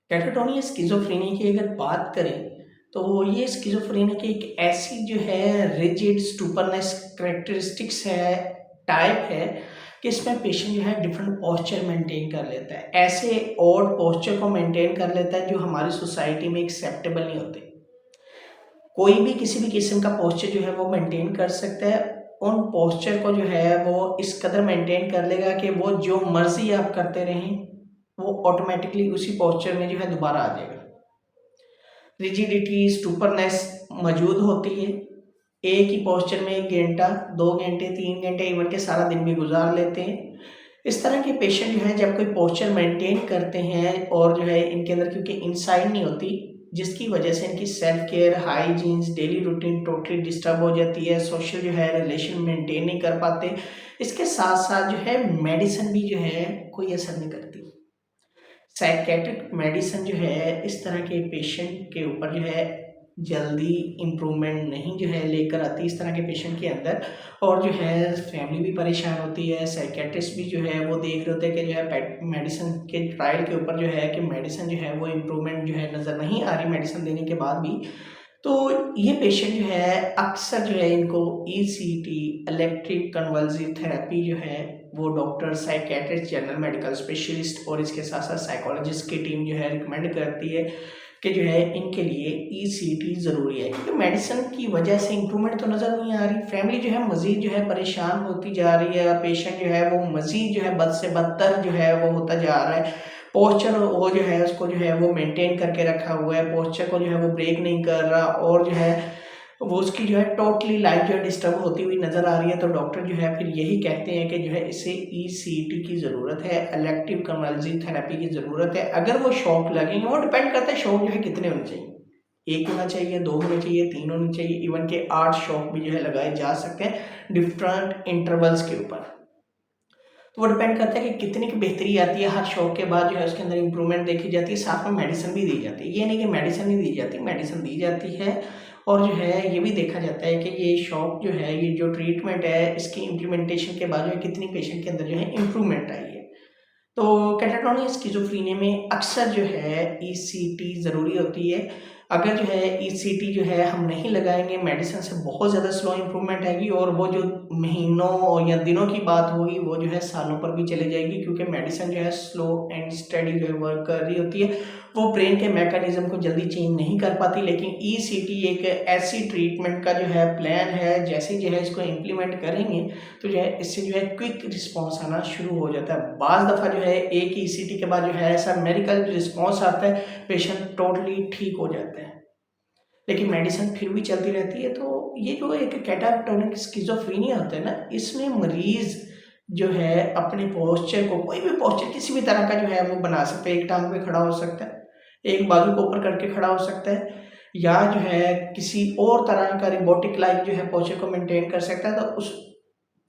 Catatonia schizophrenia की अगर बात करें, तो ये स्किज़ोफ्रेनिया की एक ऐसी जो है रिजिड स्टूपरनेस कैरेक्टरिस्टिक्स है, टाइप है कि इसमें पेशेंट जो है डिफरेंट पोस्चर मेंटेन कर लेता है। ऐसे ऑड पोस्चर को मेंटेन कर लेता है जो हमारी सोसाइटी में एक्सेप्टेबल नहीं होते। कोई भी किसी भी किस्म का पोस्चर जो है वो मेंटेन कर सकता है। उन पोस्चर को जो है वो इस कदर मेंटेन कर लेगा कि वो जो मर्ज़ी आप करते रहें, वो ऑटोमेटिकली उसी पोस्चर में जो है दोबारा आ जाएगा। रिजिडिटी, स्टूपरनेस मौजूद होती है। एक ही पोस्चर में 1 घंटा, 2 घंटे, 3 घंटे, इवन के सारा दिन भी गुजार लेते हैं। इस तरह के पेशेंट जो है जब कोई पोस्चर मेंटेन करते हैं और जो है इनके अंदर क्योंकि इनसाइट नहीं होती, जिसकी वजह से इनकी self care, hygienes, daily routine totally disturb हो जाती है। सोशल जो है रिलेशन मेंटेन नहीं कर पाते। इसके साथ-साथ जो है मेडिसिन भी जो है कोई असर नहीं करती। साइकियाट्रिक मेडिसिन जो है इस तरह के पेशेंट के ऊपर जो है जल्दी इम्प्रूवमेंट नहीं जो है लेकर आती इस तरह के पेशेंट के अंदर। और जो है फैमिली भी परेशान होती है, साइकियाट्रिस्ट भी जो है वो देख रहे होते हैं कि जो है पेट मेडिसिन के ट्रायल के ऊपर जो है कि मेडिसिन जो है वो इम्प्रूवमेंट जो है नज़र नहीं आ रही मेडिसिन देने के बाद भी। तो ये पेशेंट जो है अक्सर जो है इनको ईसीटी, इलेक्ट्रिक कन्वल्सिव थेरेपी जो है वो doctor, psychiatrist, general medical specialist और इसके साथ-साथ साइकोलॉजिस्ट की टीम जो है रिकमेंड करती है कि जो है इनके लिए ईसीटी ज़रूरी है। क्योंकि मेडिसिन की वजह से इम्प्रूवमेंट तो नज़र नहीं आ रही, फैमिली जो है मज़ीद जो है परेशान होती जा रही है, पेशेंट जो है वो मज़ीद जो है बद से बदतर जो है वो होता जा रहा है। पोस्चर वो जो है उसको जो है वो मेंटेन करके रखा हुआ है, पोस्चर को जो है वो ब्रेक नहीं कर रहा और जो है वो उसकी जो है टोटली लाइफ जो है डिस्टर्ब होती हुई नज़र आ रही है। तो डॉक्टर जो है फिर यही कहते हैं कि जो है इसे ईसीटी की ज़रूरत है, इलेक्टिव कन्वल्सिव थेरेपी की ज़रूरत है। अगर वो शॉक लगेंगे, वो डिपेंड करता है शॉक जो है कितने होने चाहिए, 1 होना चाहिए, 2 होने चाहिए, 3 होने चाहिए, इवन के 8 शॉक भी जो है लगाए जा सकते हैं डिफरेंट इंटरवल्स के ऊपर। तो वो डिपेंड करता है कि कितनी की बेहतरी आती है। हर शॉक के बाद जो है उसके अंदर इम्प्रूवमेंट देखी जाती है, साथ में मेडिसिन भी दी जाती है। ये नहीं कि मेडिसिन नहीं दी जाती, मेडिसिन दी जाती है। और जो है ये भी देखा जाता है कि ये शॉक जो है, ये जो ट्रीटमेंट है, इसकी इम्प्लीमेंटेशन के बाद जो है कितनी पेशेंट के अंदर जो है इम्प्रूवमेंट आई है। तो कैटाटोनिक स्किज़ोफ्रेनिया में अक्सर जो है ईसीटी ज़रूरी होती है। अगर जो है ईसीटी जो है हम नहीं लगाएँगे, मेडिसिन से बहुत ज़्यादा स्लो इम्प्रूवमेंट आएगी और वो जो महीनों या दिनों की बात होगी वो जो है सालों पर भी चली जाएगी, क्योंकि मेडिसिन जो है स्लो एंड स्टेडी जो है वर्क कर रही होती है। वो ब्रेन के मैकेनिज़्म को जल्दी चेंज नहीं कर पाती, लेकिन ईसीटी एक ऐसी ट्रीटमेंट का जो है प्लान है, जैसे ही जो है इसको इम्प्लीमेंट करेंगे तो जो है इससे जो है क्विक रिस्पॉन्स आना शुरू हो जाता है। बाज़ दफ़ा जो है एक ही ईसीटी के बाद जो है ऐसा मेडिकल रिस्पॉन्स आता है, पेशेंट टोटली ठीक हो जाता है। लेकिन मेडिसिन फिर भी चलती रहती है। तो ये जो एक कैटाटोनिक स्किज़ोफ्रेनिया होता है ना, इसमें मरीज़ जो है अपने पोस्चर को, कोई भी पोस्चर किसी भी तरह का जो है वो बना सकता है। एक टाँग पे खड़ा हो सकता है, एक बाजू को ऊपर करके खड़ा हो सकता है, या जो है किसी और तरह का रोबोटिक लाइक जो है पोस्चर को मेंटेन कर सकता है। तो उस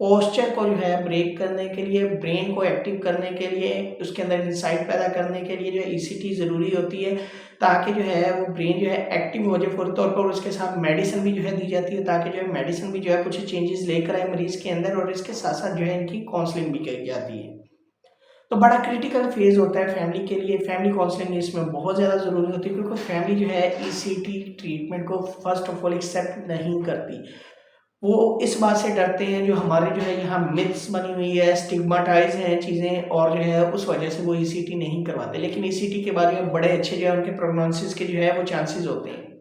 पोस्चर को जो है ब्रेक करने के लिए, ब्रेन को एक्टिव करने के लिए, उसके अंदर इनसाइट पैदा करने के लिए जो है ईसीटी ज़रूरी होती है, ताकि जो है वो ब्रेन जो है एक्टिव हो जाए फौरी तौर पर। और उसके साथ मेडिसिन भी जो है दी जाती है, ताकि जो है मेडिसिन भी जो है कुछ चेंजेस लेकर आए मरीज़ के अंदर, और इसके साथ-साथ जो है इनकी काउंसलिंग भी करी जाती है। तो बड़ा क्रिटिकल फेज़ होता है फैमिली के लिए, फैमिली काउंसलिंग इसमें बहुत ज़्यादा ज़रूरी होती है, क्योंकि फैमिली जो है ईसीटी ट्रीटमेंट को फर्स्ट ऑफ ऑल एक्सेप्ट नहीं करती। वो इस बात से डरते हैं, जो हमारे जो है यहाँ मिथ्स बनी हुई है, स्टिग्माटाइज़ हैं चीज़ें, और जो है उस वजह से वो ईसीटी नहीं करवाते। लेकिन ईसीटी के बाद जो है बड़े अच्छे जो है उनके प्रोग्नोसिस के जो है वो चांसेस होते हैं।